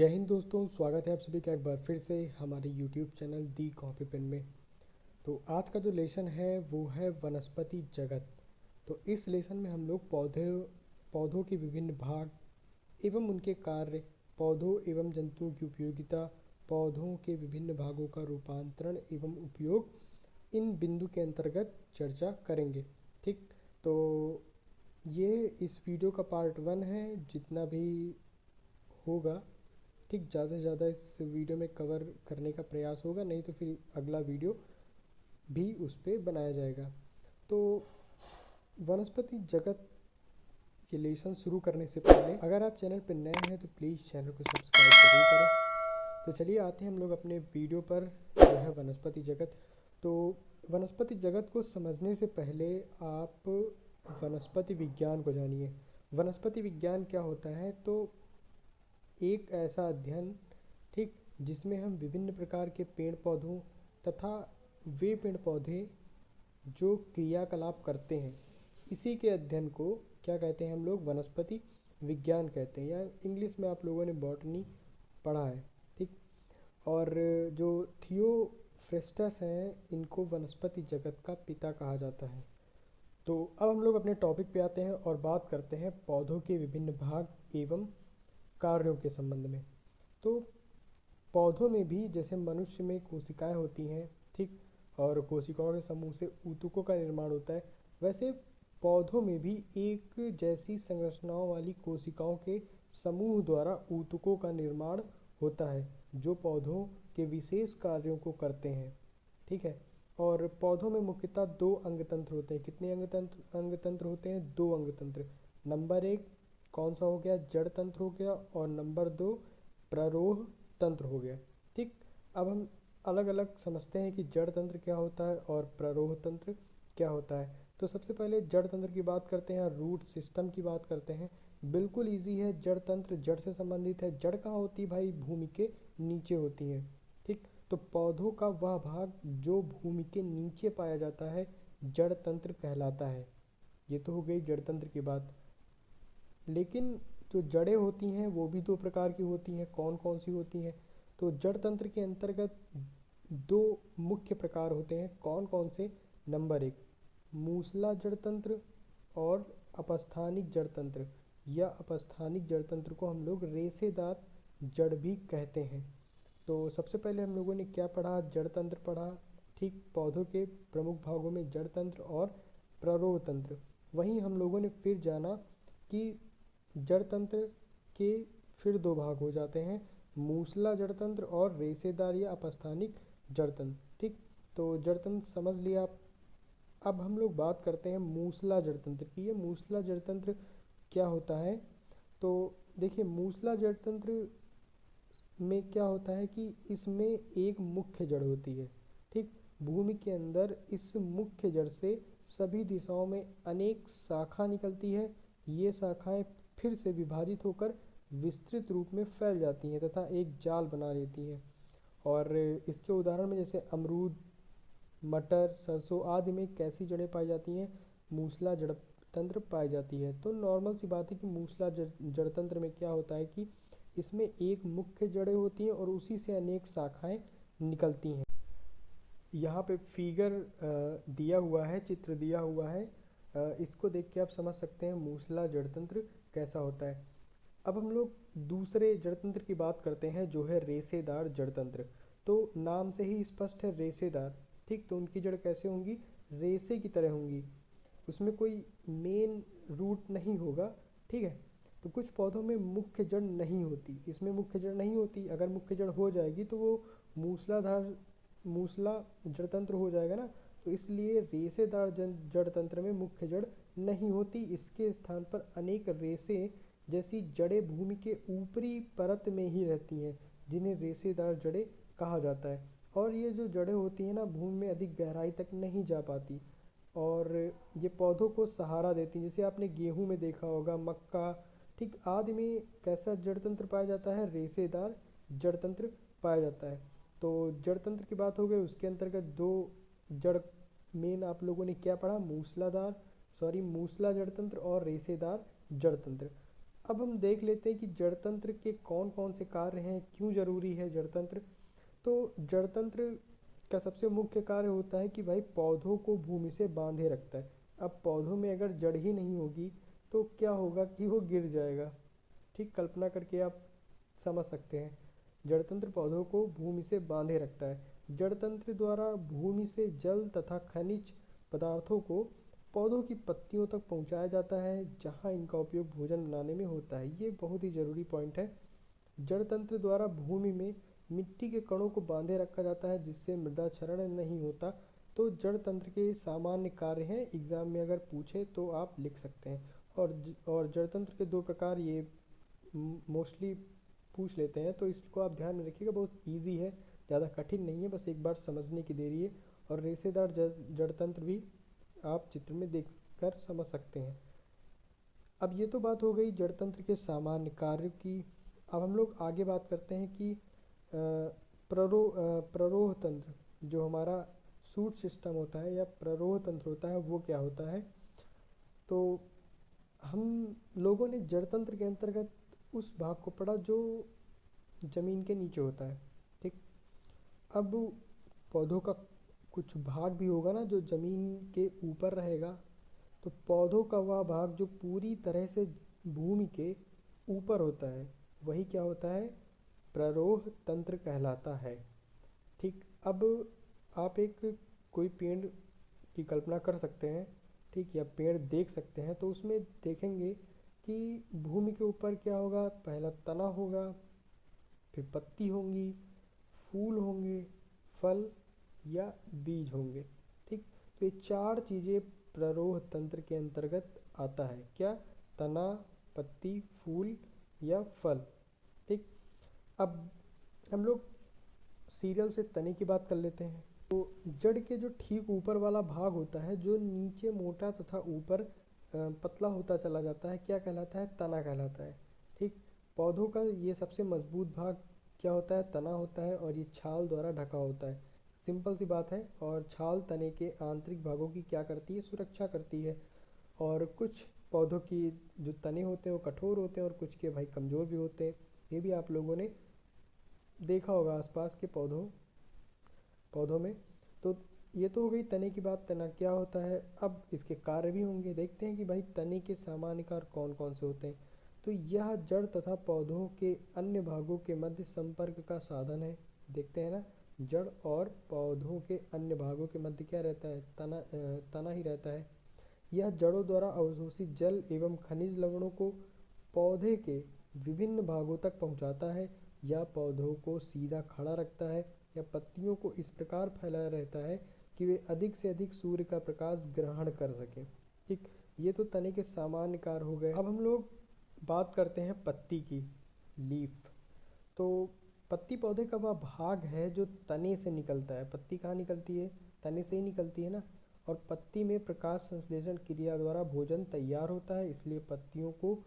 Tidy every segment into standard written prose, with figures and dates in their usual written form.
जय हिंद दोस्तों, स्वागत है आप सभी का एक बार फिर से हमारे YouTube चैनल दी कॉफ़ी पेन में। तो आज का जो लेसन है वो है वनस्पति जगत। तो इस लेसन में हम लोग पौधों के विभिन्न भाग एवं उनके कार्य, पौधों एवं जंतुओं की उपयोगिता, पौधों के विभिन्न भागों का रूपांतरण एवं उपयोग, इन बिंदु के अंतर्गत चर्चा करेंगे। ठीक, तो ये इस वीडियो का पार्ट 1 है। जितना भी होगा, ठीक, ज़्यादा से ज़्यादा इस वीडियो में कवर करने का प्रयास होगा, नहीं तो फिर अगला वीडियो भी उस पर बनाया जाएगा। तो वनस्पति जगत के लेसन शुरू करने से पहले अगर आप चैनल पर नए हैं तो प्लीज़ चैनल को सब्सक्राइब जरूर करें। तो चलिए आते हैं हम लोग अपने वीडियो पर, जो है वनस्पति जगत। तो वनस्पति जगत को समझने से पहले आप वनस्पति विज्ञान को जानिए। वनस्पति विज्ञान क्या होता है? तो एक ऐसा अध्ययन, ठीक, जिसमें हम विभिन्न प्रकार के पेड़ पौधों तथा वे पेड़ पौधे जो क्रियाकलाप करते हैं, इसी के अध्ययन को क्या कहते हैं? हम लोग वनस्पति विज्ञान कहते हैं, या इंग्लिश में आप लोगों ने बॉटनी पढ़ा है। ठीक, और जो थियोफ्रेस्टस हैं, इनको वनस्पति जगत का पिता कहा जाता है। तो अब हम लोग अपने टॉपिक पे आते हैं और बात करते हैं पौधों के विभिन्न भाग एवं कार्यों के संबंध में। तो पौधों में भी जैसे मनुष्य में कोशिकाएं होती हैं, ठीक, और कोशिकाओं के समूह से ऊतकों का निर्माण होता है, वैसे पौधों में भी एक जैसी संरचनाओं वाली कोशिकाओं के समूह द्वारा ऊतकों का निर्माण होता है, जो पौधों के विशेष कार्यों को करते हैं। ठीक है, और पौधों में मुख्यतः दो अंग तंत्र होते हैं। कितने अंग तंत्र होते हैं? दो अंग तंत्र। नंबर एक कौन सा हो गया? जड़ तंत्र हो गया, और नंबर 2 प्ररोह तंत्र हो गया। ठीक, अब हम अलग अलग समझते हैं कि जड़ तंत्र क्या होता है और प्ररोह तंत्र क्या होता है। तो सबसे पहले जड़ तंत्र की बात करते हैं, रूट सिस्टम की बात करते हैं। बिल्कुल इजी है। जड़ तंत्र जड़ से संबंधित है। जड़ कहाँ होती है भाई? भूमि के नीचे होती है। ठीक, तो पौधों का वह भाग जो भूमि के नीचे पाया जाता है जड़ तंत्र कहलाता है। ये तो हो गई जड़ तंत्र की बात। लेकिन जो जड़ें होती हैं वो भी दो प्रकार की होती हैं। कौन कौन सी होती हैं? तो जड़ तंत्र के अंतर्गत दो मुख्य प्रकार होते हैं। कौन कौन से? नंबर एक मूसला जड़ तंत्र और अपस्थानिक जड़ तंत्र, या अपस्थानिक जड़ तंत्र को हम लोग रेशेदार जड़ भी कहते हैं। तो सबसे पहले हम लोगों ने क्या पढ़ा? जड़ तंत्र पढ़ा। ठीक, पौधों के प्रमुख भागों में जड़ तंत्र और प्ररोह तंत्र। वहीं हम लोगों ने फिर जाना कि जड़ तंत्र के फिर दो भाग हो जाते हैं, मूसला जड़ तंत्र और रेशेदार या अपस्थानिक जड़ तंत्र। ठीक, तो जड़ तंत्र समझ लिया आप। अब हम लोग बात करते हैं मूसला जड़ तंत्र की। ये मूसला जड़ तंत्र क्या होता है? तो देखिए, मूसला जड़ तंत्र में क्या होता है कि इसमें एक मुख्य जड़ होती है। ठीक, भूमि के अंदर इस मुख्य जड़ से सभी दिशाओं में अनेक शाखा निकलती है। ये शाखाएं फिर से विभाजित होकर विस्तृत रूप में फैल जाती हैं तथा एक जाल बना लेती हैं। और इसके उदाहरण में जैसे अमरूद, मटर, सरसों आदि में कैसी जड़ें पाई जाती हैं? मूसला जड़ तंत्र पाई जाती है। तो नॉर्मल सी बात है कि मूसला जड़ तंत्र में क्या होता है कि इसमें एक मुख्य जड़ें होती हैं और उसी से अनेक शाखाएं निकलती हैं। यहाँ पे फिगर दिया हुआ है, चित्र दिया हुआ है। इसको देख के आप समझ सकते हैं मूसला जड़ तंत्र कैसा होता है। अब हम लोग दूसरे जड़ तंत्र की बात करते हैं, जो है रेशेदार जड़ तंत्र। तो नाम से ही स्पष्ट है, रेशेदार। ठीक, तो उनकी जड़ कैसे होंगी? रेशे की तरह होंगी। उसमें कोई मेन रूट नहीं होगा। ठीक है, तो कुछ पौधों में मुख्य जड़ नहीं होती, इसमें मुख्य जड़ नहीं होती। अगर मुख्य जड़ हो जाएगी तो वो मूसला जड़ तंत्र हो जाएगा ना। तो इसलिए रेशेदार जड़ तंत्र में मुख्य जड़ नहीं होती। इसके स्थान पर अनेक रेशे जैसी जड़ें भूमि के ऊपरी परत में ही रहती हैं, जिन्हें रेशेदार जड़ें कहा जाता है। और ये जो जड़ें होती हैं ना, भूमि में अधिक गहराई तक नहीं जा पाती और ये पौधों को सहारा देती हैं। जैसे आपने गेहूं में देखा होगा, मक्का, ठीक, आदि में कैसा जड़ तंत्र पाया जाता है? रेशेदार जड़ तंत्र पाया जाता है। तो जड़ तंत्र की बात हो गई। उसके अंतर्गत दो जड़ मेन आप लोगों ने क्या पढ़ा? मूसला जड़ तंत्र और रेशेदार जड़ तंत्र। अब हम देख लेते हैं कि जड़तंत्र के कौन कौन से कार्य हैं, क्यों ज़रूरी है जड़तंत्र। तो जड़तंत्र का सबसे मुख्य कार्य होता है कि भाई पौधों को भूमि से बांधे रखता है। अब पौधों में अगर जड़ ही नहीं होगी तो क्या होगा कि वो गिर जाएगा। ठीक, कल्पना करके आप समझ सकते हैं। जड़तंत्र पौधों को भूमि से बांधे रखता है। जड़तंत्र द्वारा भूमि से जल तथा खनिज पदार्थों को पौधों की पत्तियों तक पहुंचाया जाता है, जहां इनका उपयोग भोजन बनाने में होता है। ये बहुत ही ज़रूरी पॉइंट है। जड़तंत्र द्वारा भूमि में मिट्टी के कणों को बांधे रखा जाता है, जिससे मृदा क्षरण नहीं होता। तो जड़तंत्र के सामान्य कार्य हैं, एग्जाम में अगर पूछे तो आप लिख सकते हैं। और जड़तंत्र के दो प्रकार ये मोस्टली पूछ लेते हैं, तो इसको आप ध्यान में रखिएगा। बहुत इजी है, ज़्यादा कठिन नहीं है, बस एक बार समझने की देरी है। और रेशेदार जड़तंत्र भी आप चित्र में देख कर समझ सकते हैं। अब ये तो बात हो गई जड़तंत्र के सामान्य कार्य की। अब हम लोग आगे बात करते हैं कि प्ररोह तंत्र, जो हमारा सूट सिस्टम होता है या प्ररोह तंत्र होता है, वो क्या होता है। तो हम लोगों ने जड़तंत्र के अंतर्गत उस भाग को पढ़ा जो ज़मीन के नीचे होता है। ठीक, अब पौधों का कुछ भाग भी होगा ना जो ज़मीन के ऊपर रहेगा। तो पौधों का वह भाग जो पूरी तरह से भूमि के ऊपर होता है, वही क्या होता है, प्ररोह तंत्र कहलाता है। ठीक, अब आप एक कोई पेड़ की कल्पना कर सकते हैं, ठीक, या पेड़ देख सकते हैं, तो उसमें देखेंगे कि भूमि के ऊपर क्या होगा, पहला तना होगा, फिर पत्ती होंगी, फूल होंगे, फल या बीज होंगे। ठीक, तो ये चार चीज़ें प्ररोह तंत्र के अंतर्गत आता है। क्या, तना, पत्ती, फूल या फल। ठीक, अब हम लोग सीरियल से तने की बात कर लेते हैं। तो जड़ के जो ठीक ऊपर वाला भाग होता है, जो नीचे मोटा तथा ऊपर पतला होता चला जाता है, क्या कहलाता है, तना कहलाता है। ठीक, पौधों का ये सबसे मजबूत भाग क्या होता है, तना होता है, और ये छाल द्वारा ढका होता है। सिंपल सी बात है। और छाल तने के आंतरिक भागों की क्या करती है, सुरक्षा करती है। और कुछ पौधों की जो तने होते हैं वो कठोर होते हैं, और कुछ के भाई कमज़ोर भी होते हैं। ये भी आप लोगों ने देखा होगा आसपास के पौधों पौधों में। तो ये तो हो गई तने की बात, तना क्या होता है। अब इसके कार्य भी होंगे, देखते हैं कि भाई तने के सामान्य कार्य कौन कौन से होते हैं। तो यह जड़ तथा पौधों के अन्य भागों के मध्य संपर्क का साधन है। देखते हैं ना, जड़ और पौधों के अन्य भागों के मध्य क्या रहता है, तना ही रहता है। यह जड़ों द्वारा अवशोषित जल एवं खनिज लवणों को पौधे के विभिन्न भागों तक पहुंचाता है, या पौधों को सीधा खड़ा रखता है, या पत्तियों को इस प्रकार फैलाया रहता है कि वे अधिक से अधिक सूर्य का प्रकाश ग्रहण कर सकें। ठीक, ये तो तने के सामान्य कार्य हो गए। अब हम लोग बात करते हैं पत्ती की, लीफ। तो पत्ती पौधे का वह भाग है जो तने से निकलता है। पत्ती कहाँ निकलती है, तने से ही निकलती है ना। और पत्ती में प्रकाश संश्लेषण क्रिया द्वारा भोजन तैयार होता है, इसलिए पत्तियों को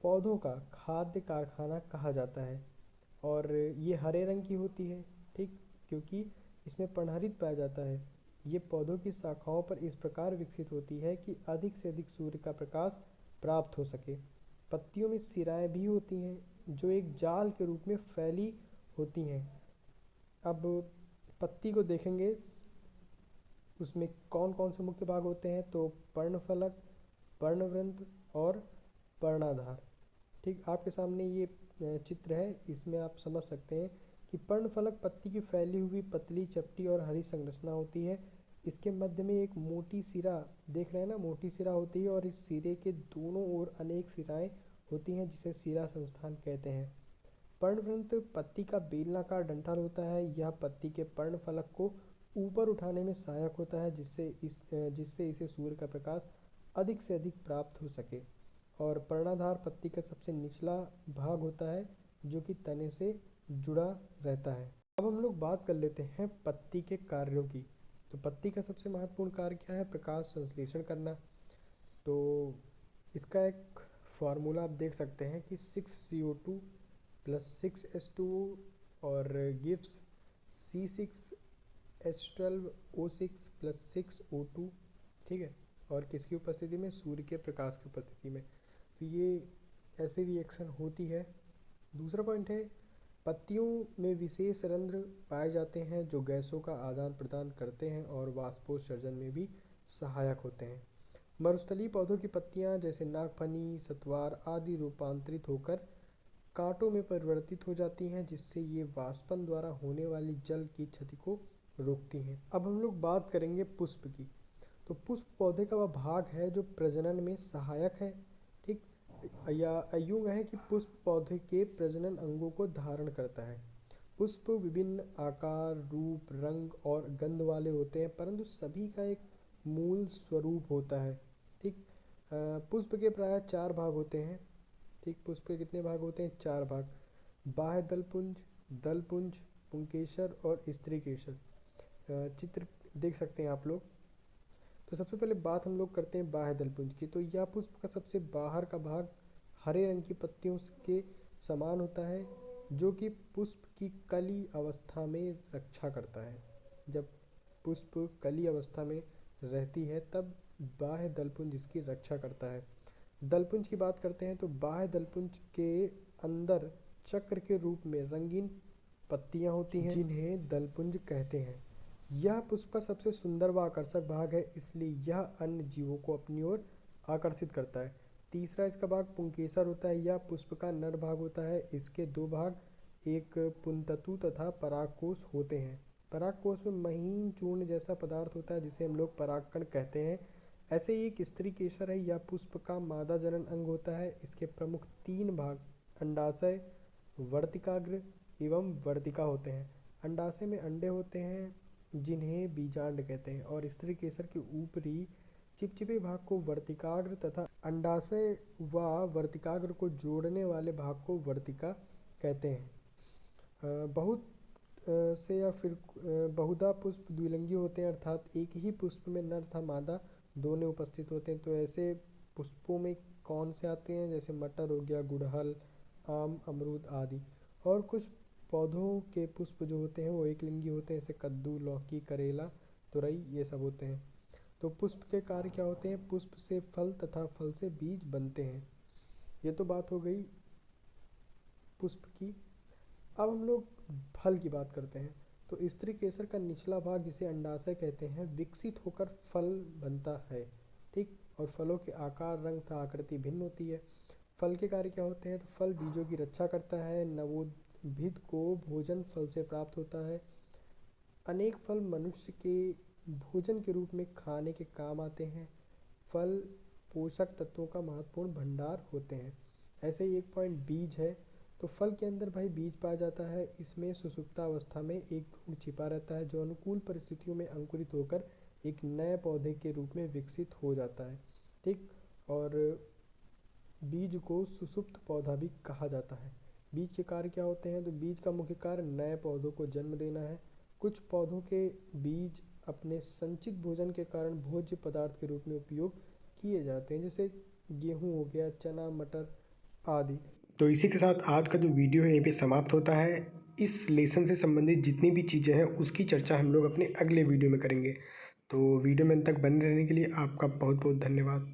पौधों का खाद्य कारखाना कहा जाता है। और ये हरे रंग की होती है। ठीक, क्योंकि इसमें पर्णहरित पाया जाता है। ये पौधों की शाखाओं पर इस प्रकार विकसित होती है कि अधिक से अधिक सूर्य का प्रकाश प्राप्त हो सके। पत्तियों में सिराएं भी होती हैं, जो एक जाल के रूप में फैली होती हैं। अब पत्ती को देखेंगे, उसमें कौन कौन से मुख्य भाग होते हैं। तो पर्णफलक, पर्णवृंत और पर्णाधार। ठीक, आपके सामने ये चित्र है, इसमें आप समझ सकते हैं कि पर्णफलक पत्ती की फैली हुई पतली, चपटी और हरी संरचना होती है। इसके मध्य में एक मोटी सिरा, देख रहे हैं ना, मोटी सिरा होती है, और इस सिरे के दोनों ओर अनेक सिराएं होती हैं, जिसे सिरा संस्थान कहते हैं। पर्णवृंत पत्ती का बेलनाकार डंठल होता है। यह पत्ती के पर्णफलक को ऊपर उठाने में सहायक होता है, जिससे इसे सूर्य का प्रकाश अधिक से अधिक प्राप्त हो सके। और पर्णाधार पत्ती का सबसे निचला भाग होता है, जो कि तने से जुड़ा रहता है। अब हम लोग बात कर लेते हैं पत्ती के कार्यों की। तो पत्ती का सबसे महत्वपूर्ण कार्य क्या है, प्रकाश संश्लेषण करना। तो इसका एक फार्मूला आप देख सकते हैं कि 6CO2 प्लस 6H2O और गिव्स C6H12O6 प्लस 6O2। ठीक है, और किसकी उपस्थिति में, सूर्य के प्रकाश की उपस्थिति में। तो ये ऐसी रिएक्शन होती है। दूसरा पॉइंट है, पत्तियों में विशेष रंध्र पाए जाते हैं जो गैसों का आदान प्रदान करते हैं और वाष्पोत्सर्जन में भी सहायक होते हैं। मरुस्थलीय पौधों की पत्तियां जैसे नागफनी, सतवार आदि रूपांतरित होकर कांटों में परिवर्तित हो जाती हैं, जिससे ये वाष्पन द्वारा होने वाली जल की क्षति को रोकती हैं। अब हम लोग बात करेंगे पुष्प की। तो पुष्प पौधे का वह भाग है जो प्रजनन में सहायक है। ठीक, या यूं है कि पुष्प पौधे के प्रजनन अंगों को धारण करता है। पुष्प विभिन्न आकार, रूप, रंग और गंध वाले होते हैं, परंतु सभी का एक मूल स्वरूप होता है। ठीक, पुष्प के प्रायः 4 भाग होते हैं। ठीक, पुष्प के कितने भाग होते हैं? 4 भाग। बाह्य दलपुंज, दलपुंज, पुंकेसर और स्त्री केसर। चित्र देख सकते हैं आप लोग। तो सबसे पहले बात हम लोग करते हैं बाह्य दलपुंज की। तो यह पुष्प का सबसे बाहर का भाग हरे रंग की पत्तियों के समान होता है, जो कि पुष्प की कली अवस्था में रक्षा करता है। जब पुष्प कली अवस्था में रहती है तब बाह्य दलपुंज इसकी रक्षा करता है। दलपुंज की बात करते हैं तो बाह्य दलपुंज के अंदर चक्र के रूप में रंगीन पत्तियां होती हैं, जिन्हें दलपुंज कहते हैं। यह पुष्प का सबसे सुंदर व आकर्षक भाग है, इसलिए यह अन्य जीवों को अपनी ओर आकर्षित करता है। तीसरा इसका भाग पुंकेसर होता है। यह पुष्प का नर भाग होता है। इसके 2 भाग, एक पुंततु तथा परागकोश होते हैं। परागकोश में महीन चूर्ण जैसा पदार्थ होता है जिसे हम लोग परागकण कहते हैं। ऐसे ही एक स्त्री केसर है। यह पुष्प का मादा जनन अंग होता है। इसके प्रमुख 3 भाग अंडाशय, वर्तिकाग्र एवं वर्तिका होते हैं। अंडाशय में अंडे होते हैं जिन्हें बीजांड कहते हैं, और स्त्री केसर के ऊपरी चिपचिपे भाग को वर्तिकाग्र तथा अंडाशय व वर्तिकाग्र को जोड़ने वाले भाग को वर्तिका कहते हैं। बहुत से या फिर बहुधा पुष्प द्विलिंगी होते हैं, अर्थात एक ही पुष्प में नर तथा मादा दोनों उपस्थित होते हैं। तो ऐसे पुष्पों में कौन से आते हैं? जैसे मटर हो गया, गुड़हल, आम, अमरूद आदि। और कुछ पौधों के पुष्प जो होते हैं वो एक लिंगी होते हैं, जैसे कद्दू, लौकी, करेला, तुरई, ये सब होते हैं। तो पुष्प के कार्य क्या होते हैं? पुष्प से फल तथा फल से बीज बनते हैं। ये तो बात हो गई पुष्प की। अब हम लोग फल की बात करते हैं। तो स्त्री केसर का निचला भाग, जिसे अंडाशय कहते हैं, विकसित होकर फल बनता है। ठीक, और फलों के आकार, रंग तथा आकृति भिन्न होती है। फल के कार्य क्या होते हैं? तो फल बीजों की रक्षा करता है। नवोद्भिद को भोजन फल से प्राप्त होता है। अनेक फल मनुष्य के भोजन के रूप में खाने के काम आते हैं। फल पोषक तत्वों का महत्वपूर्ण भंडार होते हैं। ऐसे ही एक पॉइंट बीज है। तो फल के अंदर भाई बीज पाया जाता है। इसमें सुसुप्ता अवस्था में एक भ्रूण छिपा रहता है जो अनुकूल परिस्थितियों में अंकुरित होकर एक नए पौधे के रूप में विकसित हो जाता है। ठीक, और बीज को सुसुप्त पौधा भी कहा जाता है। बीज के कार्य क्या होते हैं? तो बीज का मुख्य कार्य नए पौधों को जन्म देना है। कुछ पौधों के बीज अपने संचित भोजन के कारण भोज्य पदार्थ के रूप में उपयोग किए जाते हैं, जैसे गेहूँ हो गया, चना, मटर आदि। तो इसी के साथ आज का जो वीडियो है यहीं पे समाप्त होता है। इस लेसन से संबंधित जितनी भी चीज़ें हैं उसकी चर्चा हम लोग अपने अगले वीडियो में करेंगे। तो वीडियो में अंत तक बने रहने के लिए आपका बहुत बहुत धन्यवाद।